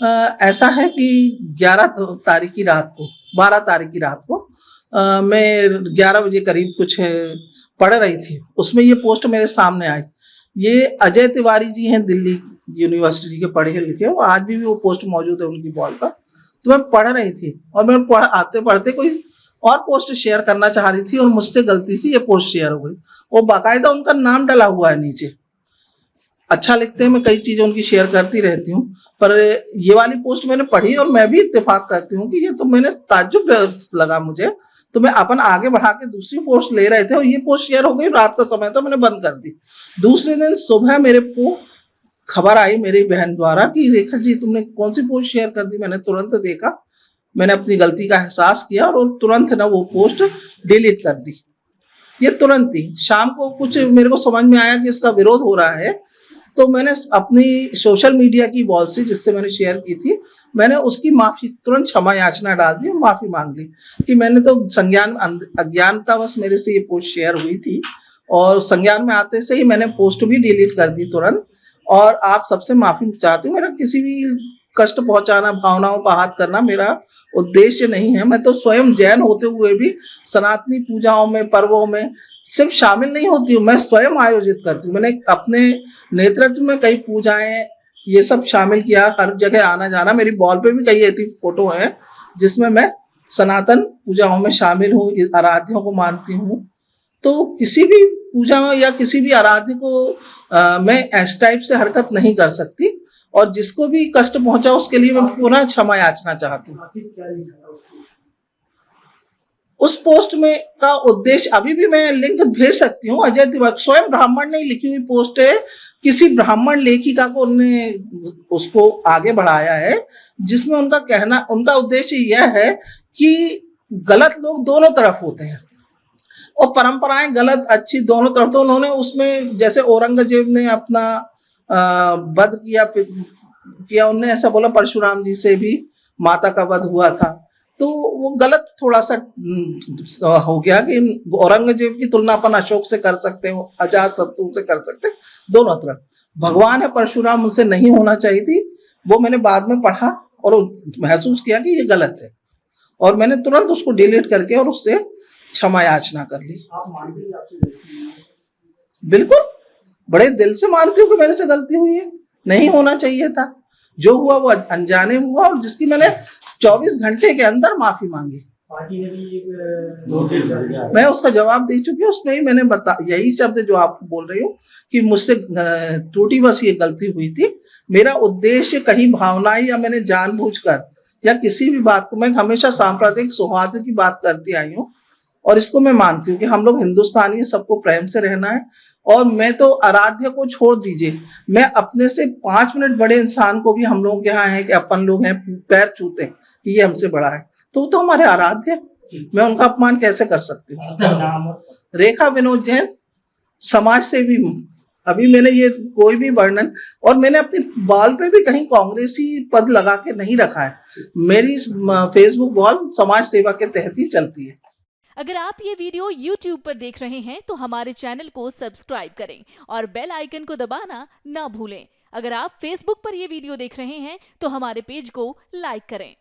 ऐसा है कि 11 तारीख की रात को 12 तारीख की रात को मैं 11 बजे करीब कुछ पढ़ रही थी, उसमें ये पोस्ट मेरे सामने आई। ये अजय तिवारी जी हैं, दिल्ली यूनिवर्सिटी के पढ़े लिखे, और आज भी वो पोस्ट मौजूद है उनकी वॉल पर। तो मैं पढ़ रही थी और मैं आते पढ़ते कोई और पोस्ट शेयर करना चाह रही थी और मुझसे गलती से ये पोस्ट शेयर हो गई। वो बाकायदा उनका नाम डला हुआ है नीचे। अच्छा लिखते हैं, मैं कई चीजें उनकी शेयर करती रहती हूँ, पर ये वाली पोस्ट मैंने पढ़ी और मैं भी इत्तेफाक करती हूँ कि ये तो मैंने ताज्जुब लगा मुझे। तो मैं अपन आगे बढ़ा के दूसरी पोस्ट ले रहे थे और ये पोस्ट शेयर हो गई, रात का समय था, मैंने बंद कर दी। दूसरे दिन सुबह मेरे को खबर आई मेरी बहन द्वारा कि रेखा जी तुमने कौन सी पोस्ट शेयर कर दी। मैंने तुरंत देखा, मैंने अपनी गलती का एहसास किया और तुरंत ना वो पोस्ट डिलीट कर दी। ये तुरंत ही शाम को कुछ मेरे को समझ में आया कि इसका विरोध हो रहा है, तो मैंने अपनी सोशल मीडिया की वॉल से जिससे मैंने शेयर की थी, मैंने उसकी माफी तुरंत क्षमा याचना डाल दी, माफी मांग ली कि मैंने तो संज्ञान अज्ञानतावश मेरे से ये पोस्ट शेयर हुई थी और संज्ञान में आते से ही मैंने पोस्ट भी डिलीट कर दी तुरंत। और आप सबसे माफी चाहती हूँ, मेरा किसी भी कष्ट पहुंचाना, भावनाओं का आहत करना मेरा उद्देश्य नहीं है। मैं तो स्वयं जैन होते हुए भी सनातनी पूजाओं में, पर्वों में सिर्फ शामिल नहीं होती हूँ, मैं स्वयं आयोजित करती हूँ। मैंने अपने नेतृत्व में कई पूजाएं ये सब शामिल किया, हर जगह आना जाना। मेरी वॉल पे भी कई ऐसी फोटो है जिसमें मैं सनातन पूजाओं में शामिल हूँ, आराध्यों को मानती हूँ। तो किसी भी पूजा में या किसी भी आराध्य को मैं इस टाइप से हरकत नहीं कर सकती, और जिसको भी कष्ट पहुंचा उसके लिए मैं पुनः क्षमा याचना चाहती हूँ। उस पोस्ट में का उद्देश्य अभी भी मैं लिंक भेज सकती हूँ। अजय तिवारी स्वयं ब्राह्मण ने लिखी हुई पोस्ट है, किसी ब्राह्मण लेखिका को उन्होंने उसको आगे बढ़ाया है, जिसमें उनका कहना, उनका उद्देश्य यह है कि गलत लोग दोनों तरफ होते हैं और परंपराएं गलत अच्छी दोनों तरफ। तो उन्होंने उसमें जैसे औरंगजेब ने अपना वध किया, उनने ऐसा बोला परशुराम जी से भी माता का वध हुआ था, तो वो गलत थोड़ा सा हो गया कि औरंगजेब की तुलना अपन अशोक से कर सकते हो, अजात शत्रु से कर सकते, दोनों तरफ भगवान है परशुराम, उनसे नहीं होना चाहिए थी। वो मैंने बाद में पढ़ा और महसूस किया कि ये गलत है, और मैंने तुरंत उसको डिलीट करके और उससे क्षमा याचना कर ली। बिल्कुल, बड़े दिल से मानती हूँ कि मेरे से गलती हुई है, नहीं होना चाहिए था। जो हुआ वो अनजाने हुआ और जिसकी मैंने 24 घंटे के अंदर माफी मांगी। मैं उसका जवाब दे चुकी हूँ, उसमें ही मैंने यही शब्द जो आपको बोल रही हूँ कि मुझसे त्रुटिवश ये गलती हुई थी। मेरा उद्देश्य कहीं भावनाएं या मैंने जानबूझकर या किसी भी बात को, मैं हमेशा सांप्रदायिक सौहार्द की बात करती आई हूँ और इसको मैं मानती हूँ कि हम लोग हिंदुस्तानी, सबको प्रेम से रहना है। और मैं तो आराध्य को छोड़ दीजिए, मैं अपने से 5 मिनट बड़े इंसान को भी, हम लोग यहाँ है कि अपन लोग हैं पैर छूते हैं कि ये हमसे बड़ा है, तो वो तो हमारे आराध्य, मैं उनका अपमान कैसे कर सकती हूँ। रेखा विनोद जैन, समाज सेवी हूँ। अभी मैंने ये कोई भी वर्णन, और मैंने अपनी वॉल पे भी कहीं कांग्रेसी पद लगा के नहीं रखा है। मेरी फेसबुक वॉल समाज सेवा के तहत ही चलती है। अगर आप ये वीडियो YouTube पर देख रहे हैं तो हमारे चैनल को सब्सक्राइब करें और बेल आइकन को दबाना ना भूलें। अगर आप Facebook पर ये वीडियो देख रहे हैं तो हमारे पेज को लाइक करें।